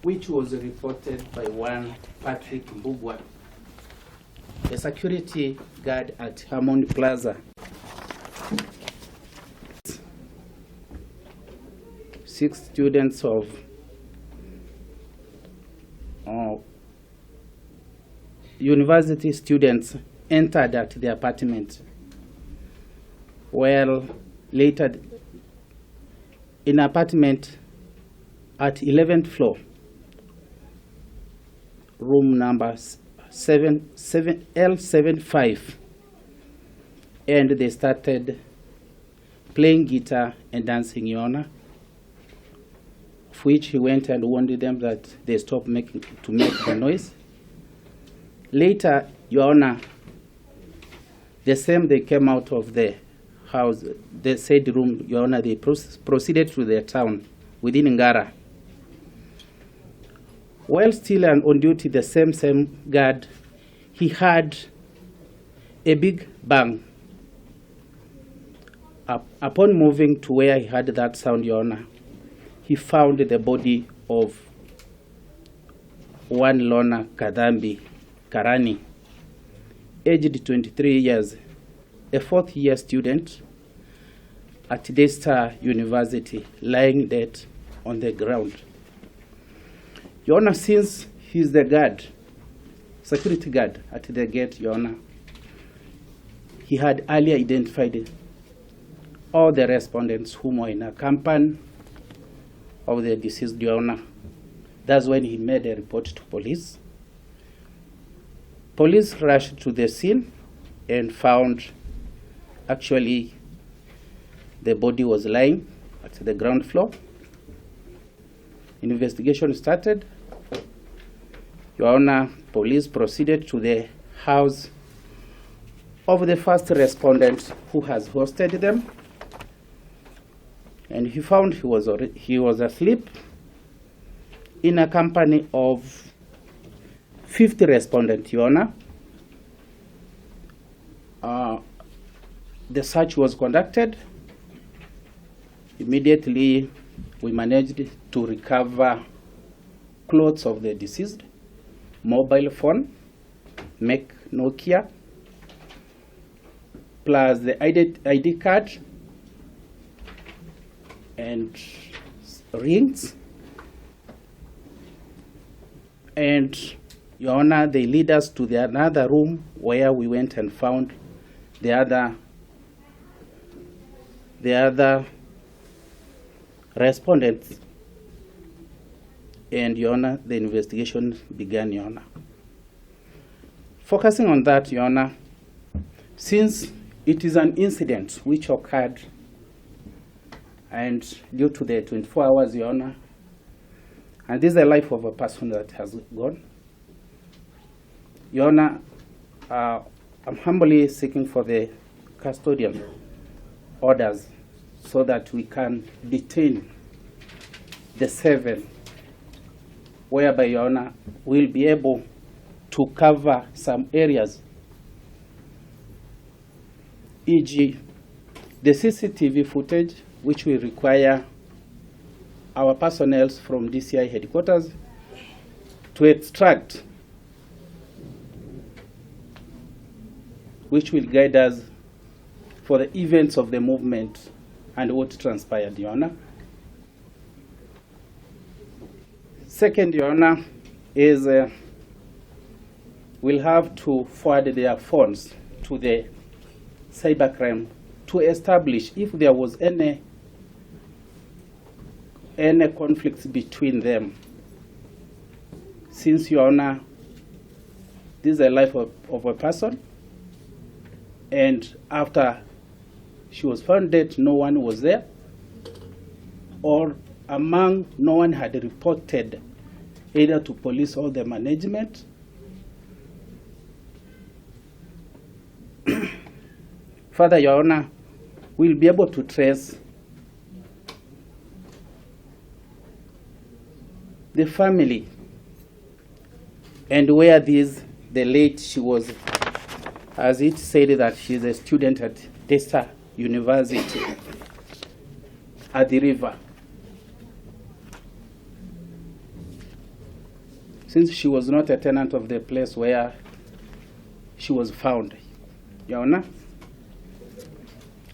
which was reported by one Patrick Mbugwa, a security guard at Harmony Plaza. 6 students of university students entered at the apartment. Well, later in apartment at 11th floor, room number 7L75, and they started playing guitar and dancing, Your Honor, of which he went and warned them that they stopped making the noise. Later, Your Honor, the same they came out of the house, the said room, Your Honor, they proceeded to their town within Ngara. While still on duty, the same guard, he had a big bang. Upon moving to where he had that sound, Your Honor, he found the body of one Lorna Kadhambi Karani, aged 23 years, a 4th-year student at Dayster University, lying dead on the ground. Your Honor, since he's the guard, security guard at the gate, Your Honor, he had earlier identified all the respondents whom were in a company of the deceased, Your Honor. That's when he made a report to police. Police rushed to the scene and found actually the body was lying at the ground floor. Investigation started. Your Honor, police proceeded to the house of the first respondent who has hosted them, and he found he was asleep in a company of 50 respondents, Your Honor. The search was conducted. Immediately, we managed to recover clothes of the deceased, mobile phone, Mac Nokia, plus the ID card and rings. And, Your Honor, they lead us to another room where we went and found the other respondents. And, Your Honor, the investigation began, Your Honor. Focusing on that, Your Honor, since it is an incident which occurred and due to the 24 hours, Your Honor, and this is the life of a person that has gone, Your Honor, I'm humbly seeking for the custodian orders so that we can detain the 7, whereby, Your Honor, we'll be able to cover some areas, e.g. the CCTV footage, which will require our personnel from DCI headquarters to extract, which will guide us for the events of the movement and what transpired, Your Honor. Second, Your Honor, is we'll have to forward their phones to the cybercrime to establish if there was any conflicts between them. Since, Your Honor, this is the life of a person, and after she was found dead, no one was there, or no one had reported either to police or the management. Further, Your Honor, we'll be able to trace the family and where the late, she was, as it said that she's a student at Dayster University at the river. since she was not a tenant of the place where she was found. Yaona?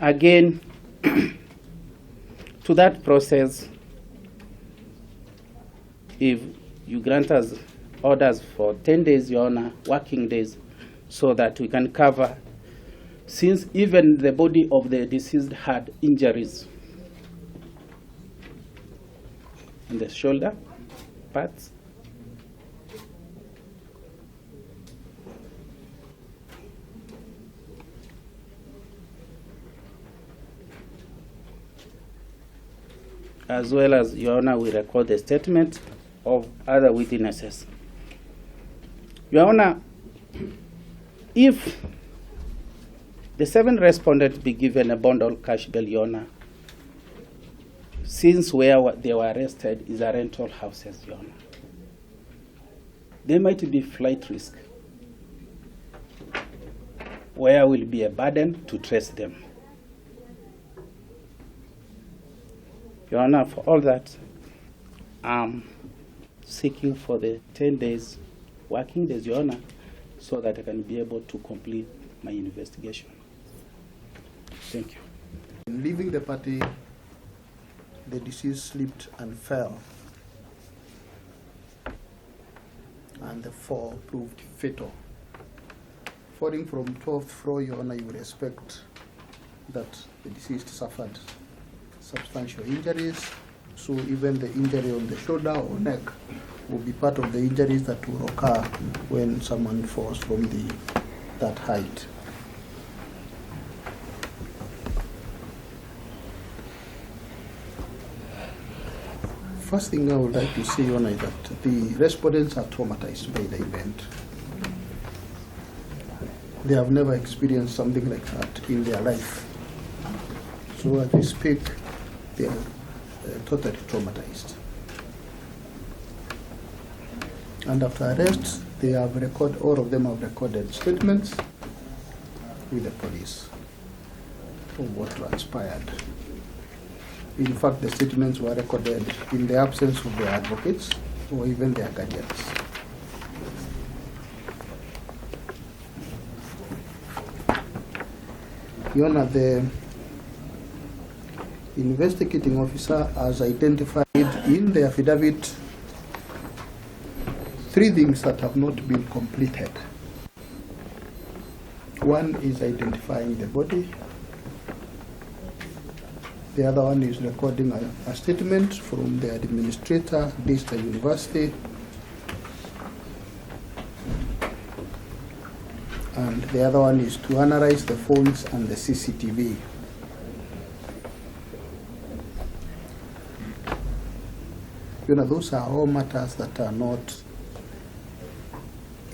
Again, to that process, if you grant us orders for 10 days, Your Honor, working days, so that we can cover, since even the body of the deceased had injuries in the shoulder parts. As well as, Your Honor, we record the statement of other witnesses. Your Honor, if the 7 respondents be given a bundle cash bail, Your Honor, since where they were arrested is a rental houses, Your Honor, there might be flight risk, where will be a burden to trace them. Your Honor, for all that, I'm seeking for the 10 days, working days, Your Honor, so that I can be able to complete my investigation. Thank you. In leaving the party, the deceased slipped and fell, and the fall proved fatal. Falling from 12th floor, Your Honor, you would expect that the deceased suffered substantial injuries, so even the injury on the shoulder or neck will be part of the injuries that will occur when someone falls from that height. First thing I would like to say, Your Honor, is that the respondents are traumatized by the event. They have never experienced something like that in their life. So as we speak, they are totally traumatized. And after arrest, all of them have recorded statements with the police of what transpired. In fact, the statements were recorded in the absence of their advocates or even their guardians. Your Honor, the investigating officer has identified in the affidavit 3 things that have not been completed. One is identifying the body. The other one is recording a statement from the administrator, Dayster University. And the other one is to analyze the phones and the CCTV. You know, those are all matters that are not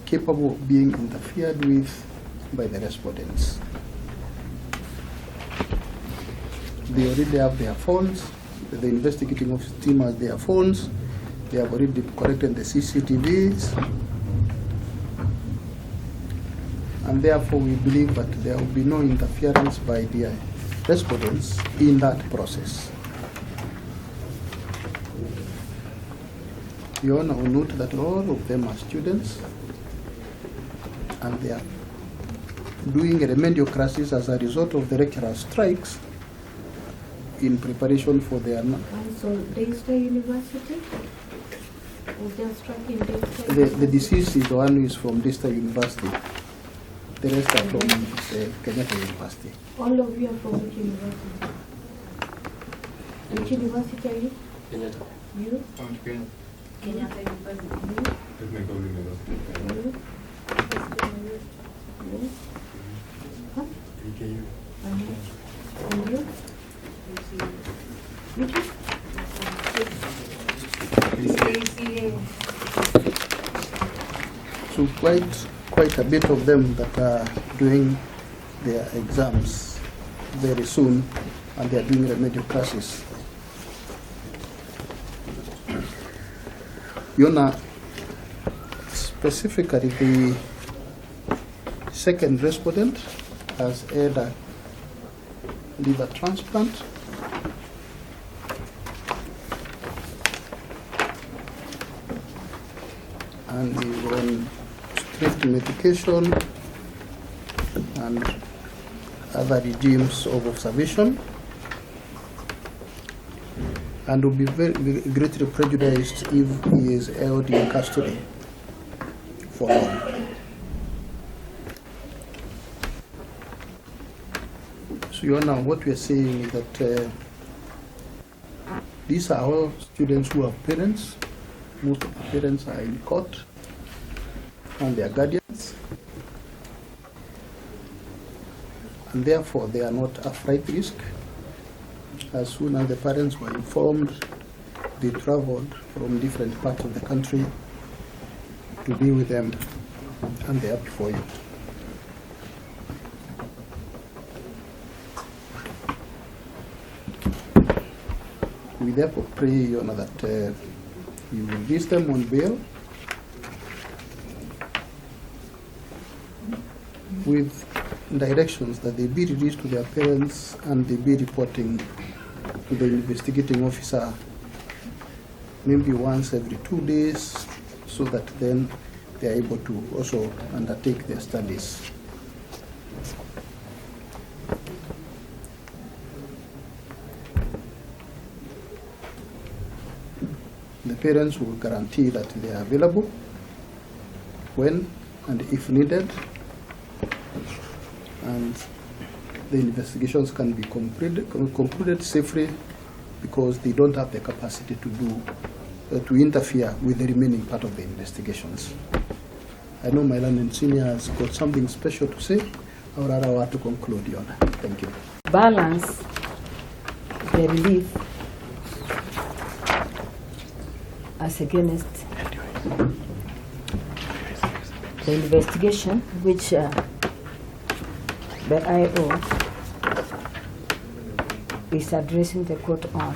capable of being interfered with by the respondents. They already have their phones. The investigating office team has their phones. They have already corrected the CCTVs. And therefore we believe that there will be no interference by the respondents in that process. Your Honor will note that all of them are students and they are doing remedial classes as a result of the lecturer strikes in preparation for their... So Dayster University? Was there a strike in Dayster? The deceased is the one who is from Dayster University. The rest are from Kenyatta University. All of you are from which university? Which university are you? Kenyatta. You? Kenyatta University. Technical University. You? You? Huh? EKU. And you? Which is? So quite a bit of them that are doing their exams very soon, and they are doing remedial classes. Your Honor, specifically the second respondent has had a liver transplant. and is on strict medication and other regimes of observation, and will be very greatly prejudiced if he is held in custody for long. So, Your Honor, what we are saying is that these are all students who have parents. Most of the parents are in court and their guardians, and therefore they are not a flight risk. As soon as the parents were informed, they traveled from different parts of the country to be with them, and they are before you. We therefore pray, Your Honor, that you will release them on bail with directions that they be released to their parents and they be reporting to the investigating officer maybe once every 2 days, so that then they are able to also undertake their studies. The parents will guarantee that they are available when and if needed, and the investigations can be concluded safely, because they don't have the capacity to interfere with the remaining part of the investigations. I know my learned senior has got something special to say. I would rather want to conclude, Your Honor. Thank you. Balance the relief as against the investigation which the IO is addressing the court on.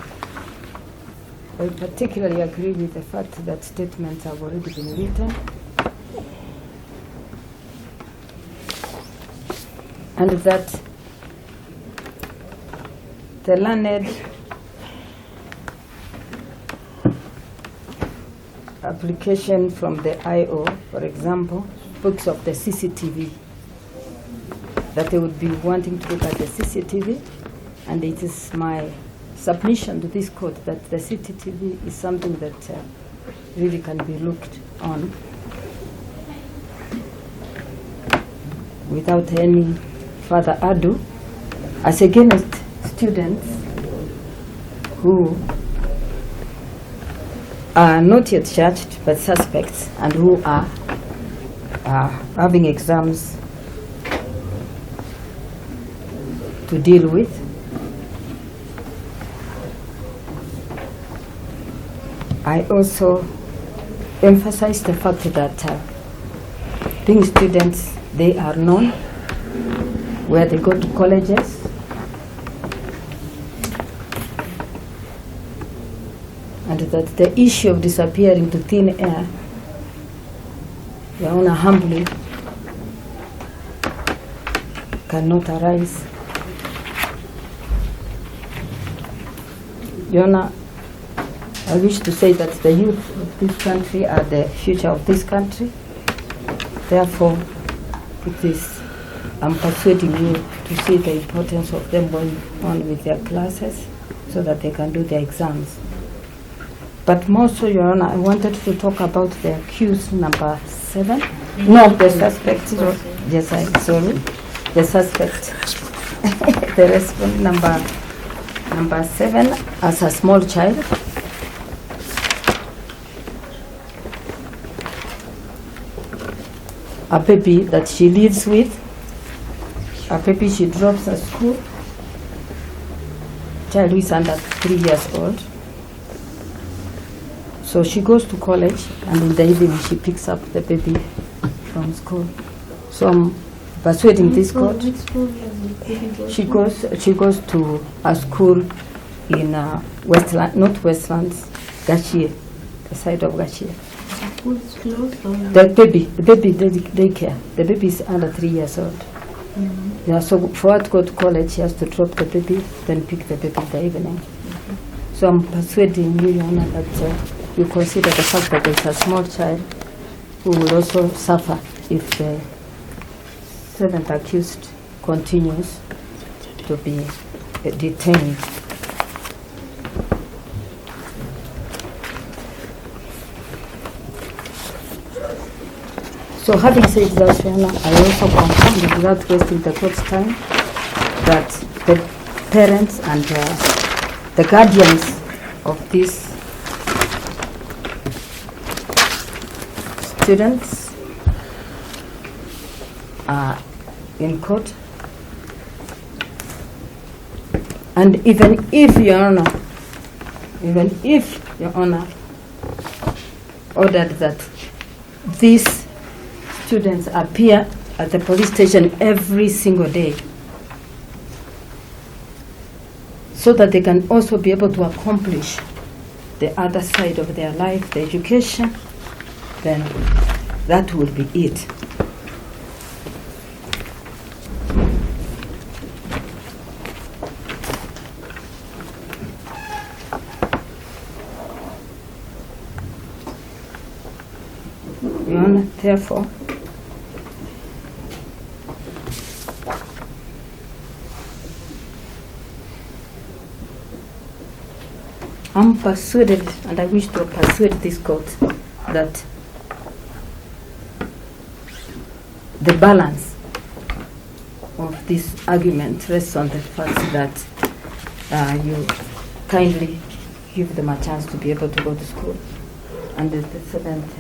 I particularly agree with the fact that statements have already been written, and that the learned application from the IO, for example, speaks of the CCTV, that they would be wanting to look at the CCTV, and it is my submission to this court that the CCTV is something that really can be looked on without any further ado, as against students who are not yet charged but suspects and who are having exams to deal with. I also emphasize the fact that being students, they are known where they go to colleges, and that the issue of disappearing to thin air, Your Honor, humbly cannot arise. Your Honor, I wish to say that the youth of this country are the future of this country. Therefore, I'm persuading you to see the importance of them going on with their classes so that they can do their exams. But more so, Your Honor, I wanted to talk about the accused number 7. No, the suspect. Yes, sorry. The suspect. The respondent number 7 as a small child. A baby that she lives with, a baby she drops at school, child who is under 3 years old. So she goes to college, and in the evening she picks up the baby from school. So I'm persuading this court. Which school does the baby go to? She goes to a school in Westland, not Westlands, Gachie, the side of Gachie. The school is closed or The baby daycare. The baby is under 3 years old. Yeah, so for her to go to college, she has to drop the baby, then pick the baby in the evening. So I'm persuading you, Your Honor, that you consider the fact that there's a small child who will also suffer if the seventh accused continues to be detained. So having said that, Your Honor, I also confirm, without wasting the court's time, that the parents and the guardians of these students are in court. And even if Your Honor ordered that these students appear at the police station every single day so that they can also be able to accomplish the other side of their life, the education, then that will be it. Your Honor, therefore, I'm persuaded, and I wish to persuade this court, that the balance of this argument rests on the fact that you kindly give them a chance to be able to go to school, and the seventh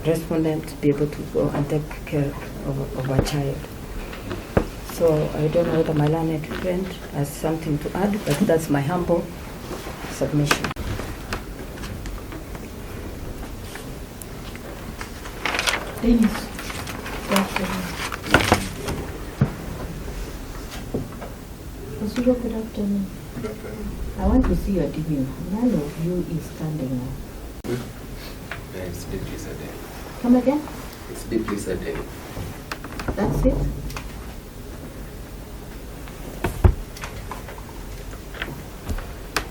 respondent to be able to go and take care of a child. So I don't know whether my learned friend has something to add, but that's my humble submission. Dennis. Good afternoon. I want to see your demeanor. None of you is standing now. It's deeply saddening. Come again? It's deeply saddening. That's it?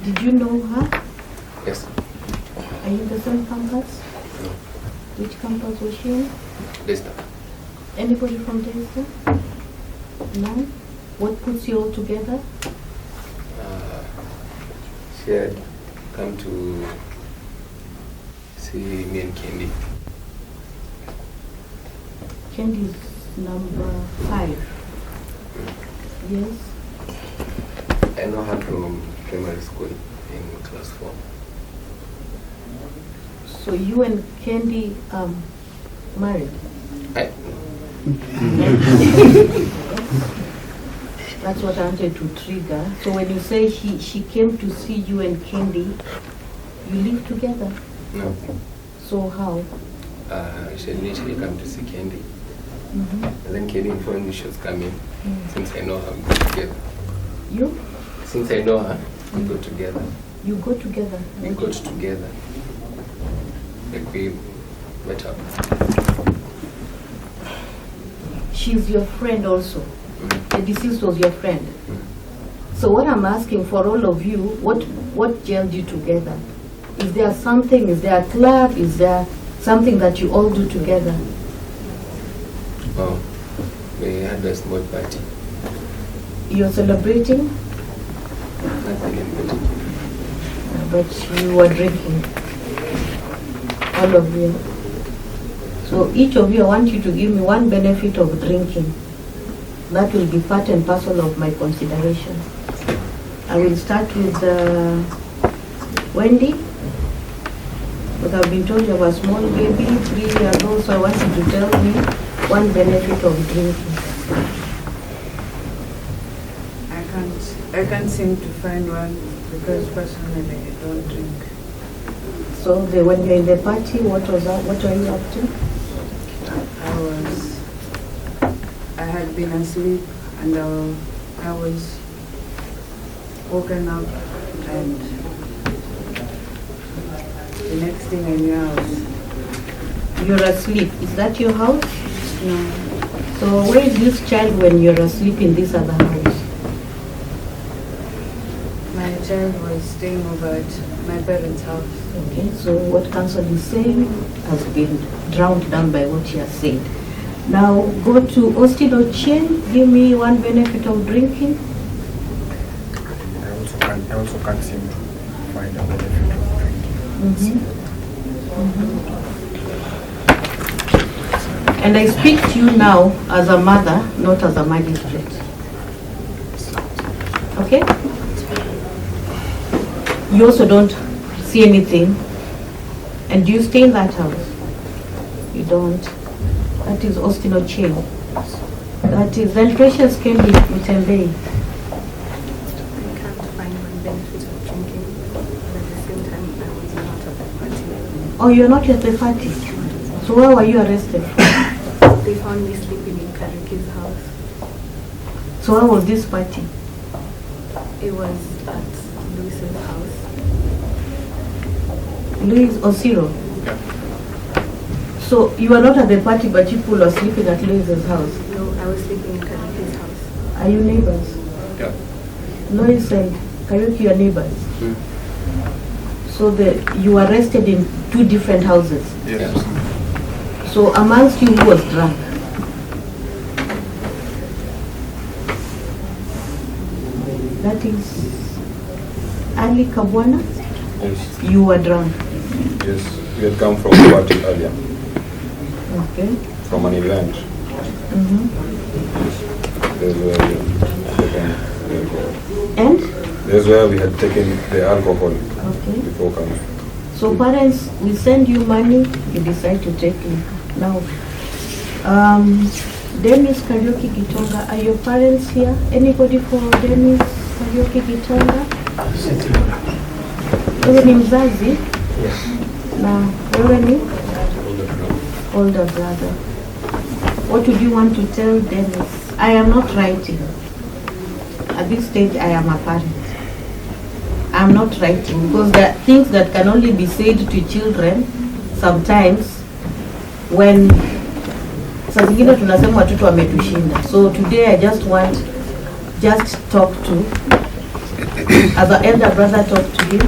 Did you know her? Yes. Are you in the same campus? No. Which campus was she in? Dayster. Anybody from Dayster? None? What puts you all together? She had come to see me and Candy. Candy is number 5. Yes? I know her from primary school in class 4. So you and Candy married? That's what I wanted to trigger. So when you say she came to see you and Candy, you live together? No. So how? She had initially come to see Candy. Mm-hmm. And then Candy informed me she was coming. Since I know her, we go together. You? Since I know her, we go together. You go together? We got together. Like we met up. She's your friend also? The deceased was your friend? So what I'm asking for all of you, what gelled you together? Is there something, is there a club, is there something that you all do together? Oh, we had a small party. You're celebrating? Nothing in particular. But you were drinking? All of you? So each of you, I want you to give me one benefit of drinking. That will be part and parcel of my consideration. I will start with Wendy. But I've been told you have a small baby, 3 years old, so I want you to tell me one benefit of drinking. I can't seem to find one because personally I don't drink. So when you're in the party, what was that? What were you up to? I had been asleep and I was woken up, and the next thing I knew I was... You're asleep. Is that your house? No. So where is this child when you're asleep in this other house? My child was staying over at my parents' house. Okay, so what counsel is saying has been drowned down by what she has said. Now go to Austin Ochieng, give me one benefit of drinking. I also can't seem to find a benefit of drinking. And I speak to you now as a mother, not as a magistrate. Okay? You also don't see anything. And do you stay in that house? You don't. That is Austin Ochieng. That is, then Precious came with Mutembei. I can't find one benefit of drinking, but at the same time, I was not at the party. Oh, you're not at the party? So where were you arrested? They found me sleeping in Karaki's house. So where was this party? It was at Luis's house. Louis Osiro? So you were not at the party, but people were sleeping at Louis's house? No, I was sleeping in Karaki's house. Are you neighbors? Yeah. Lois and Karaoke are neighbors? So you were arrested in two different houses? Yes. So amongst you, who was drunk? That is Ali Kabwana? Yes. You were drunk? Yes. We had come from a party earlier, Okay. from an event. There's where we had taken the alcohol. And? There's where we had taken the alcohol Okay. before coming. So parents, we send you money, you decide to take it. Now, Dennis Karaoke Gitonga, are your parents here? Anybody for Dennis Karaoke Gitonga? Wewe ni mzazi? Na wewe ni? Older brother. What would you want to tell Dennis? I am not writing. At this stage, I am a parent. I am not writing because there are things that can only be said to children sometimes when saa zingine tunasema watoto wametushinda. So today I just talk to, as an elder brother, talk to him.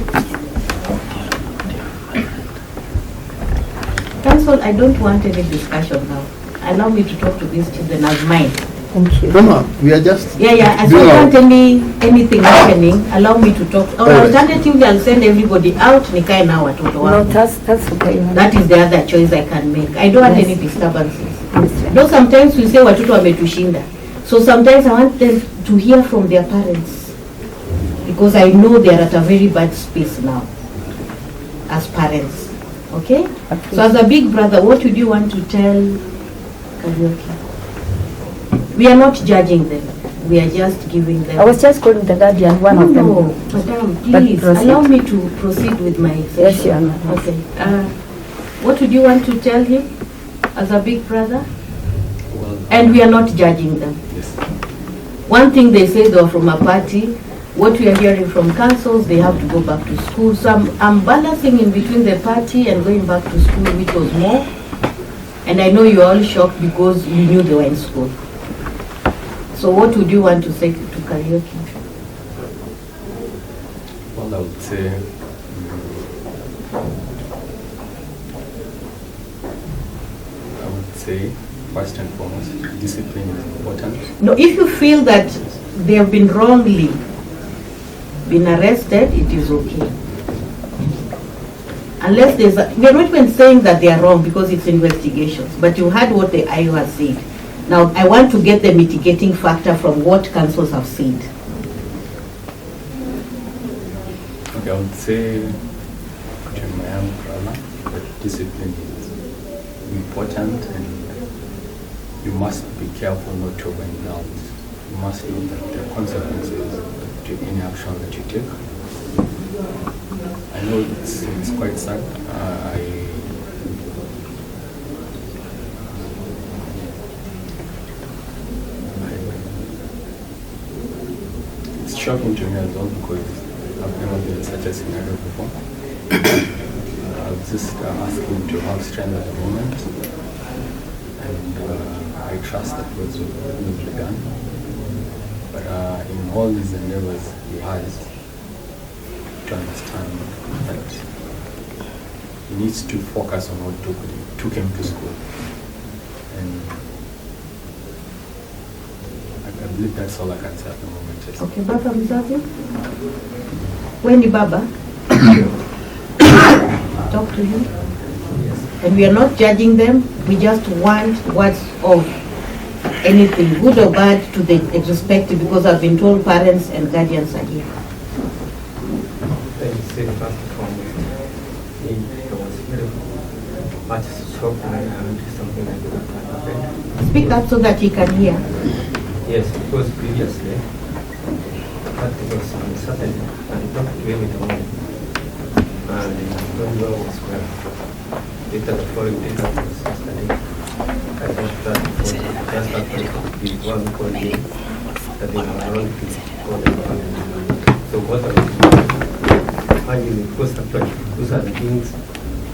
Counsel, I don't want any discussion now. Allow me to talk to these children as mine. Thank you. Roma, we are just... Yeah, I don't want anything happening. Allow me to talk. Or alternatively, I'll send everybody out, nikae na watoto No, wangu. that's okay. That is the other choice I can make. I don't want Yes. any disturbances. Yes. Though sometimes we say watoto wametushinda. So sometimes I want them to hear from their parents. Because I know they are at a very bad space now. As parents. Okay? So as a big brother, what would you want to tell Karaoke? We are not judging them. We are just giving them... I was just calling the guardian, one of them. No, madam, But please, proceed. allow me to proceed with my session. Yes, Your Honor. Okay. What would you want to tell him as a big brother? And we are not judging them. Yes. One thing they say, they are from a party. What we are hearing from councils, they have to go back to school. So I'm balancing in between the party and going back to school, which was more. And I know you're all shocked because you knew they were in school. So what would you want to say to Karaoke? Well, I would say first and foremost, discipline is important. No, if you feel that they have been wrongly been arrested, it is okay. Unless there's we are not even saying that they are wrong because it's investigations, but you heard what the IO has said. Now, I want to get the mitigating factor from what councils have said. Okay, I would say to my young brother that discipline is important and you must be careful not to overindulge out. You must know that there are consequences to any action that you take. I know it's quite sad. It's shocking to me as well because I've never been in such a scenario before. I was just asking to have strength at the moment, and I trust that was done. But in all these endeavors, he has to understand that he needs to focus on what took him to school. And I believe that's all I can say at the moment. Yes. Okay, Baba mzazi. When the Baba talk to him. And we are not judging them, we just want words of anything, good or bad, to the respect, because I've been told parents and guardians are here. I was very much shocked when I heard something like that happened. Speak up so that he can hear. Yes, because previously, that was on Saturday, and I talked to him in the morning, and he told me I was well. Later, the following day, that was yesterday, I thought that was just after the one called me, that they were around to call them back. So what I was finding, because actually, those are the things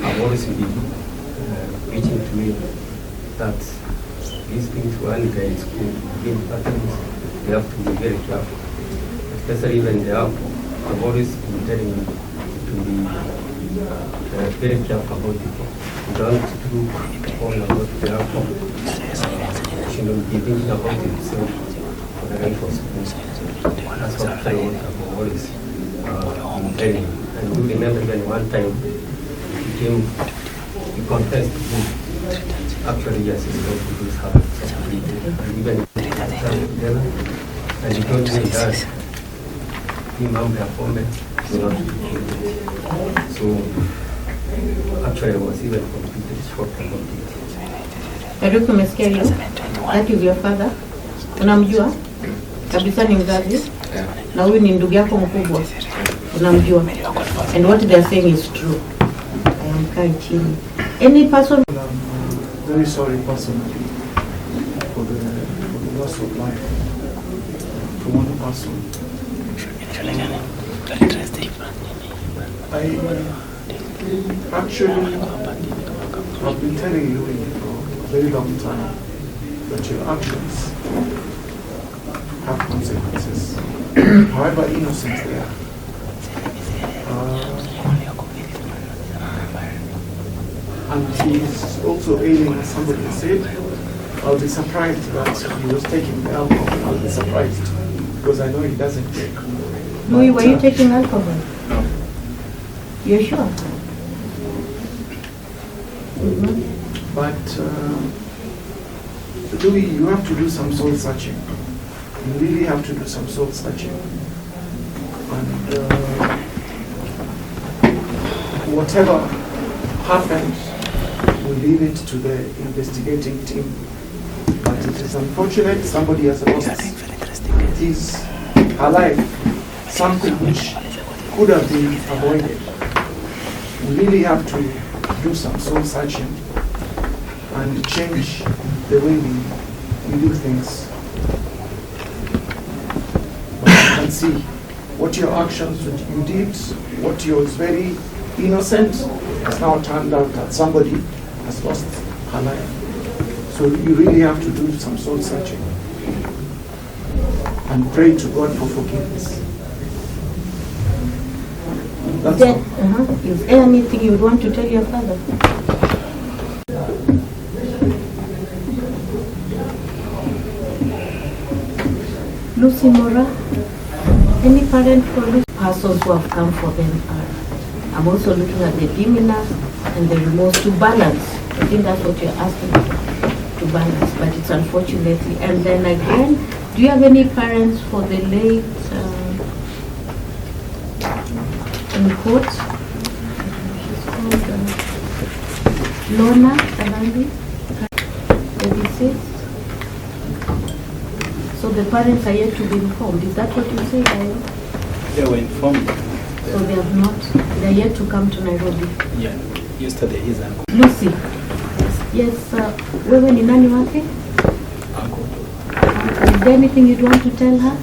I've always been reaching to me, that these things when guys school begin patterns, they have to be very careful. Especially when they have, I've always been telling you to be very careful about people. Don't look all about the outcome. You shouldn't be thinking about it itself for the right consequence. That's what I want to always been telling you. And you remember when one time he confessed to me, actually yes, he's going to do something. And even if he had done it together, and he told me that Imam Rafome will not be killed. So actually I was even completely shocked about it. Heruki, umesikia hiyo? That is your father. Unamjua? Kabisa ni mzazi. Na huyu ni ndugu yako mkubwa. Unamjua. And what they are saying is true. I am kind chini. Any person? I'm very sorry personally for the loss of life from one person. I actually have been telling you for a very long time that your actions have consequences, however innocent they are. And he's also ailing, as somebody said. I'll be surprised that he was taking the alcohol. I'll be surprised because I know he doesn't drink. Louis, were you taking alcohol? No. You're sure? But Louis, you have to do some soul searching. You really have to do some soul searching. And whatever happened, we leave it to the investigating team. But it is unfortunate somebody has lost his alive, something which could have been avoided. We really have to do some soul searching and change the way we do things. But you can see what your actions you did, what you was very innocent, has now turned out that somebody has lost her life. So you really have to do some soul searching and pray to God for forgiveness. That's all. Is there anything you would want to tell your father? Lucy Mora, any parent for these persons who have come for them are, I'm also looking at the demeanor and the remorse to balance. I think that's what you're asking, to balance, but it's unfortunately. And then again, do you have any parents for the late in court? She's called Lorna Savandi, the deceased. So the parents are yet to be informed. Is that what you say, Dayo? They were informed. So they have not, they are yet to come to Nairobi. Yeah, yesterday his uncle. Lucy. Yes, wewe ni nani wake? Uncle. Is there anything you'd want to tell her?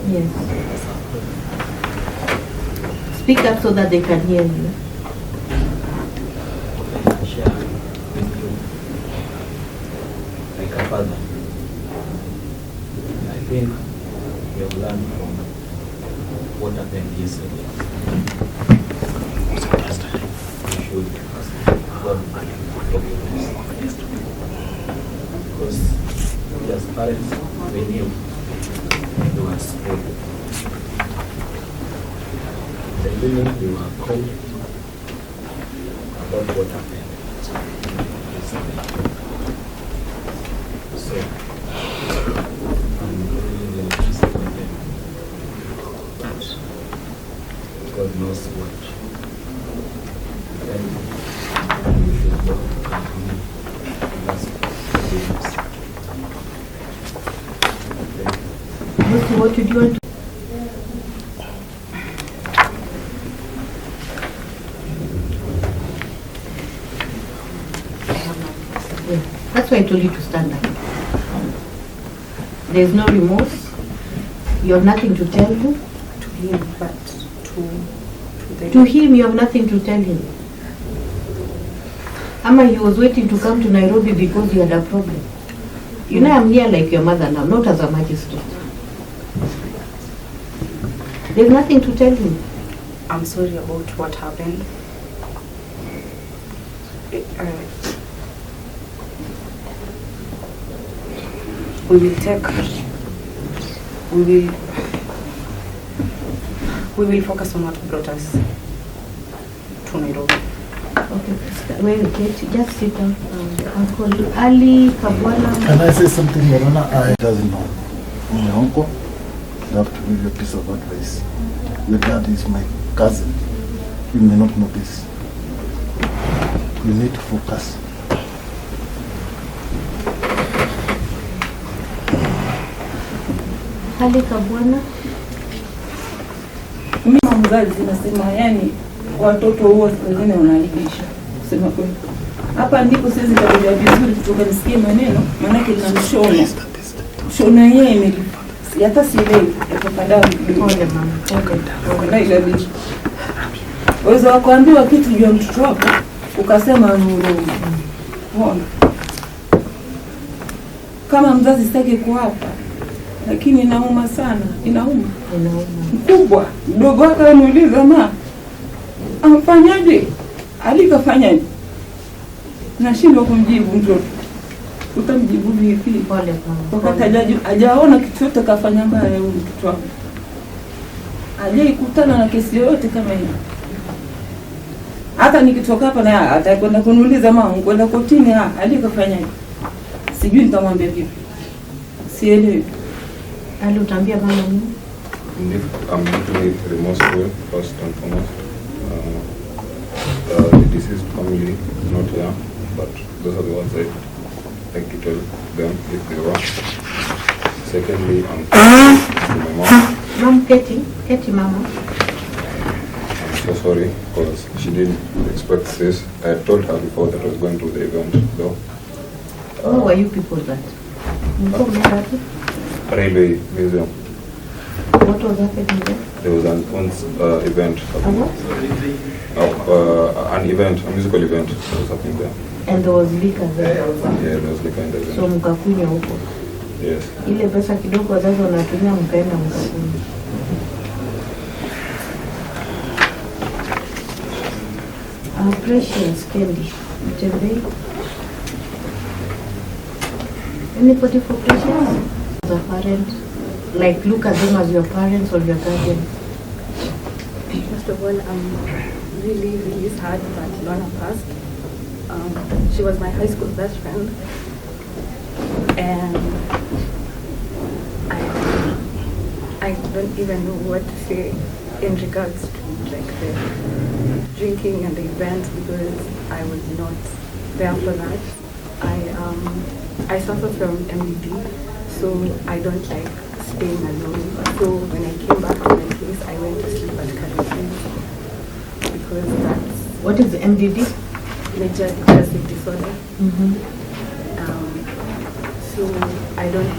Yes. Speak up so that they can hear you. Like a father. think we have learned from what happened yesterday. We should God forgive us. Because we as parents, we knew they were small. The minute we were called about what happened yesterday. So, I'm really disappointed. But God knows what. Then we should go and ask forgiveness. What did you want to? Yeah, that's why I told you to stand up. There is no remorse. You have nothing to tell him. To him, but To him, you have nothing to tell him. Ama he was waiting to come to Nairobi because he had a problem. You know, I'm here like your mother now, not as a magistrate. There's nothing to tell him. I'm sorry about what happened. We will focus on what brought us to Nairobi. Okay, wait, just sit down. Uncle Ali Kabwala. Can I say something, Your Honor? I doesn't know. My uncle, I have to give you a piece of advice. Your dad is my cousin. You may not know this. You need to focus. Ali Kabwala. Mimi mzazi nasema, yani watoto huwa wengine wanaibisha. Sema kweli. Hapa ndipo siwezi kuelewa vizuri kutoka nisikie maneno, maana yake linamshona. Shona yeye imelipa. Hata sielewi itakwenda Pole mama. kwenda ile bichi. Wewe wakuambiwa kitu juu ya mtoto wako ukasema nuru. Unaona? Kama mzazi sitaki kuapa, lakini inauma sana, inauma. Mkubwa, mdogo wake anamuuliza amfanyaje? Alikafanyaje? Nashindwa kumjibu mtoto. Utamjibu vipi? Pole mama. Wakati hajaona kitu chochote kafanya mbaya huyu mtoto wangu. Hajaikutana na kesi yoyote kama hiyo. Hata nikitoka hapa na atakwenda kuniuliza kwenda kotini alikafanyaje? Sijui nitamwambia vipi. Sielewi. Ali utaambia mama nini? I'm deeply remorseful, first and foremost. The deceased family is not here, but those are the ones I'd like to tell them if they were. Secondly, to my mom. Mom, Keti mama. I'm so sorry because she didn't expect this. I had told her before that I was going to the event, though. Who were you people that? Railway Museum. What was happening there? There was an event. A what? An event, a musical event that was happening there. And there was liquor there. Yeah, there was liquor in the event. So mkakunywa huko. Yes. Ile pesa kidogo wazazi wanatumia mkaenda mkakunywa. Precious Candy, Mtembei. Anybody for Precious? As a parent, like look at them as your parents or your guardians. First of all, I'm really sad that Lorna passed. She was my high school best friend, and I don't even know what to say in regards to like the drinking and the events because I was not there for that. I suffer from MDD, so I don't like staying alone. So when I came back to my place, I went to sleep at Karachi's because that's... What is the MDD? Major depressive disorder. Mm-hmm. So I don't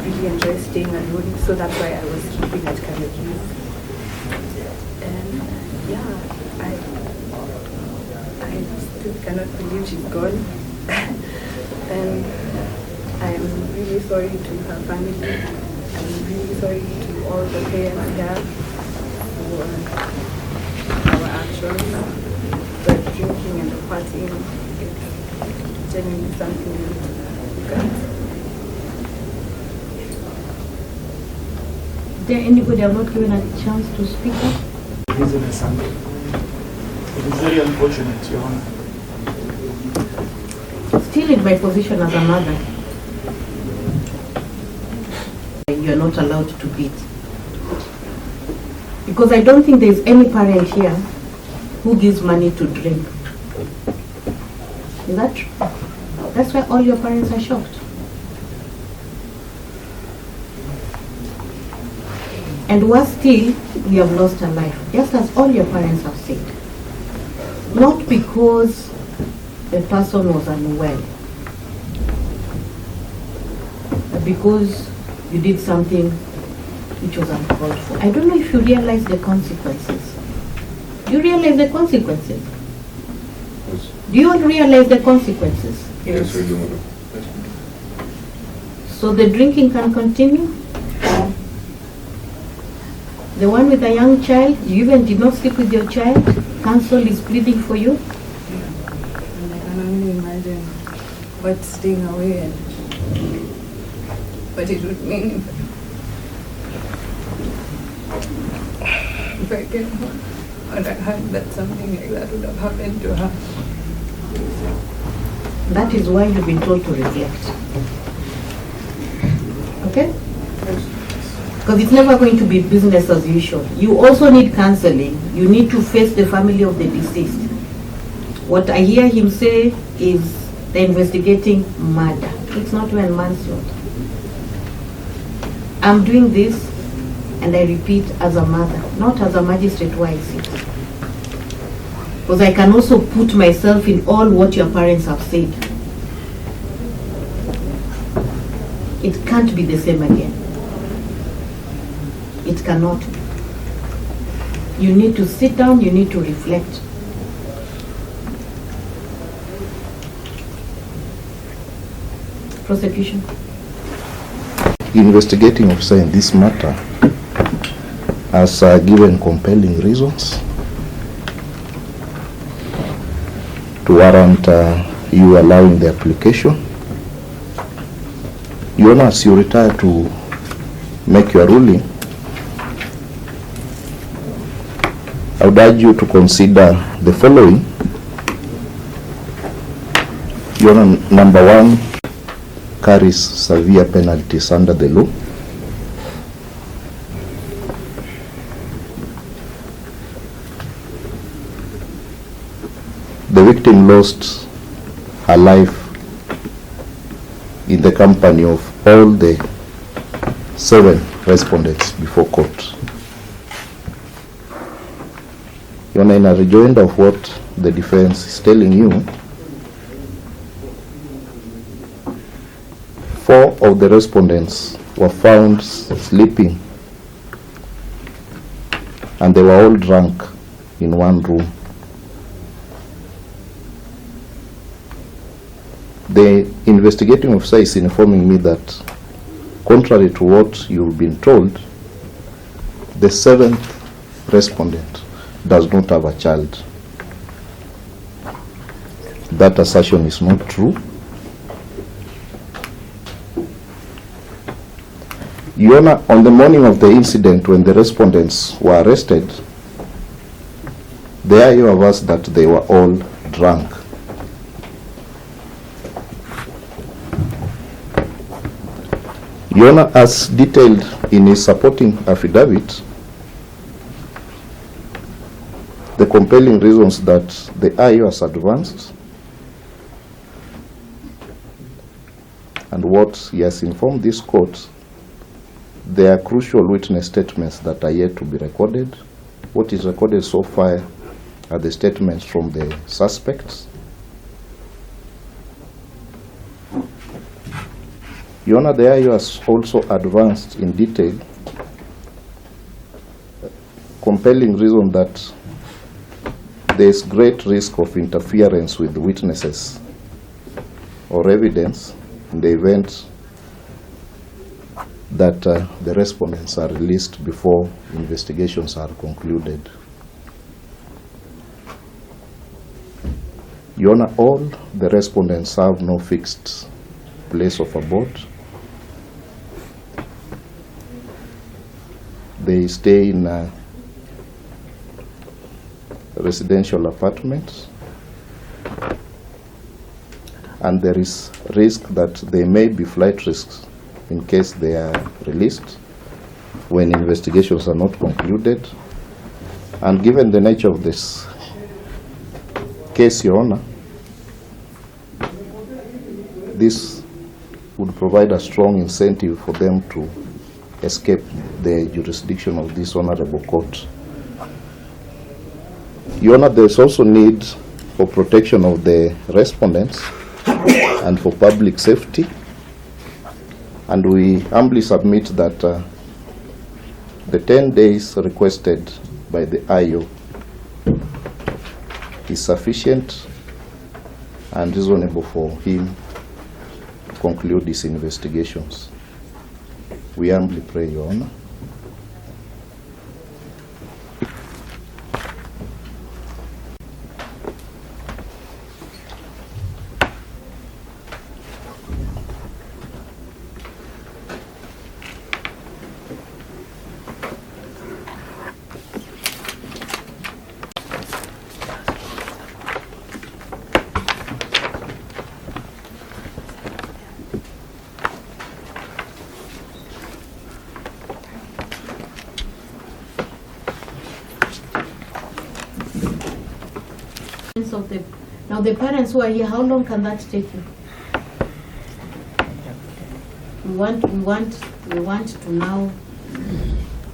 really enjoy staying alone, so that's why I was sleeping at Karachi's. And yeah, I still cannot believe she's gone. And I am really sorry to her family. I'm really sorry to all the parents here for our actions. The drinking and the partying, it's genuinely something we need to look at. Is there anybody I've not given a chance to speak up? Business and it is very unfortunate, Your Honor. Still in my position as a mother, you're not allowed to beat. Because I don't think there's any parent here who gives money to drink. Is that true? That's why all your parents are shocked. And worse still, we have lost a life, just as all your parents have said. Not because the person was unwell, but because you did something which was uncalled for. I don't know if you realize the consequences. Do you realize the consequences? Yes. Do you realize the consequences? Yes, we do, madam. Yes. So the drinking can continue? The one with a young child, you even did not sleep with your child, counsel is pleading for you? And I can only imagine what staying away and what it would mean if I came home and I heard that something like that would have happened to her. That is why you've been told to reflect. Okay? Because it's never going to be business as usual. You also need counseling. You need to face the family of the deceased. What I hear him say is they're investigating murder. It's not even manslaughter. I'm doing this, and I repeat, as a mother, not as a magistrate where I sit. Because I can also put myself in all what your parents have said. It can't be the same again. It cannot be. You need to sit down, you need to reflect. Prosecution. Investigating officer in this matter has given compelling reasons to warrant you allowing the application. Your Honor, as you retire to make your ruling, I would urge you to consider the following. Your Honor, number one, carries severe penalties under the law. The victim lost her life in the company of all the 7 respondents before court. Your Honor, in a rejoinder of what the defense is telling you, 4 of the respondents were found sleeping, and they were all drunk in one room. The investigating officer is informing me that, contrary to what you've been told, the 7th respondent does not have a child. That assertion is not true. Your Honor, on the morning of the incident when the respondents were arrested, there you have asked that they were all drunk. Your Honor, as detailed in his supporting affidavit, the compelling reasons that the IO has advanced and what he has informed this court, there are crucial witness statements that are yet to be recorded. What is recorded so far are the statements from the suspects. Your Honor, the IO has also advanced in detail compelling reason that there is great risk of interference with witnesses or evidence in the event that the respondents are released before investigations are concluded. Your Honor, all the respondents have no fixed place of abode. They stay in residential apartments, and there is risk that there may be flight risks in case they are released when investigations are not concluded. And given the nature of this case, Your Honor, this would provide a strong incentive for them to escape the jurisdiction of this honorable court. Your Honor, there is also need for protection of the respondents and for public safety, and we humbly submit that the 10 days requested by the IO is sufficient and reasonable for him to conclude his investigations. We humbly pray, Your Honor. Of the, now the parents who are here, how long can that take you? We want to now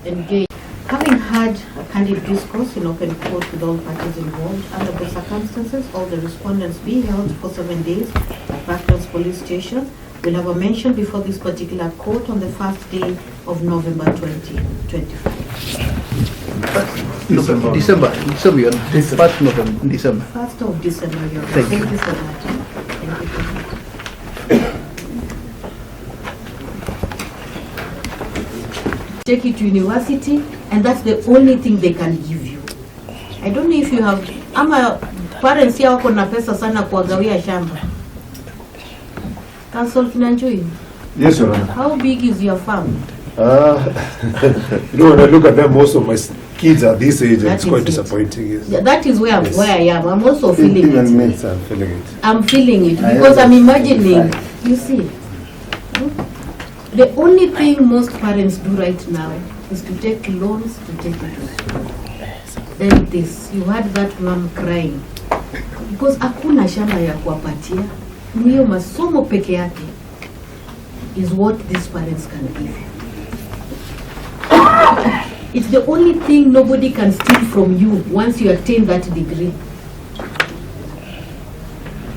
engage. Having had a candid discourse in open court with all parties involved, under the circumstances, all the respondents being held for 7 days at Parental police station will have a mention before this particular court on the first day of November 2025. December, December, Your Honor. 1st November, December. 1st of December, Your Honor. Thank you. Thank you so much. Thank you so much. Take you to university, and that's the only thing they can give you. I don't know if you have, ama parents here wako na pesa sana kuwagawia shamba. Council Kinanjui? Yes, Your Honor. How big is your farm? You know, when I look at them, most of my kids are this age, and it's quite disappointing. Yes. Yeah, that is where, Yes. where I am. I'm also feeling it. Even me, I'm feeling it. I'm feeling it because I'm imagining, you see, the only thing most parents do right now is to take loans to take it to school. Then this, you had that mom crying because hakuna shamba ya kuwapatia, niyo masomo peke yake is what these parents can give you. It's the only thing nobody can steal from you once you attain that degree.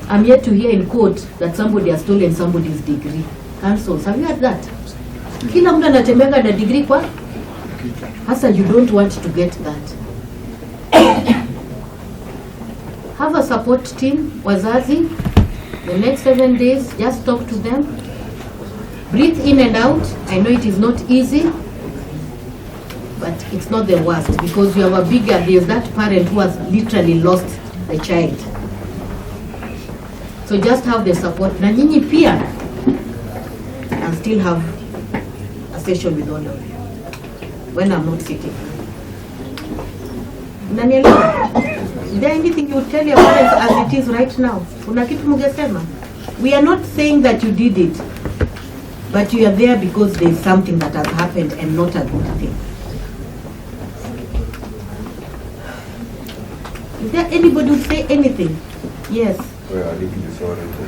I'm yet to hear in court that somebody has stolen somebody's degree. Councils, have you heard that? Kila mtu anatembea na degree kwa? Hasa you don't want to get that. Have a support team, wazazi. The next 7 days, just talk to them. Breathe in and out. I know it is not easy, but it's not the worst because you have a bigger, there's that parent who has literally lost the child. So just have the support. Na nyinyi pia, and still have a session with all of you when I'm not sitting. Unanielewa? Is there anything you would tell your parents as it is right now? Kuna kitu mungesema? We are not saying that you did it, but you are there because there is something that has happened and not a good thing. Is there anybody who would say anything? Yes. Well, I think it's all right for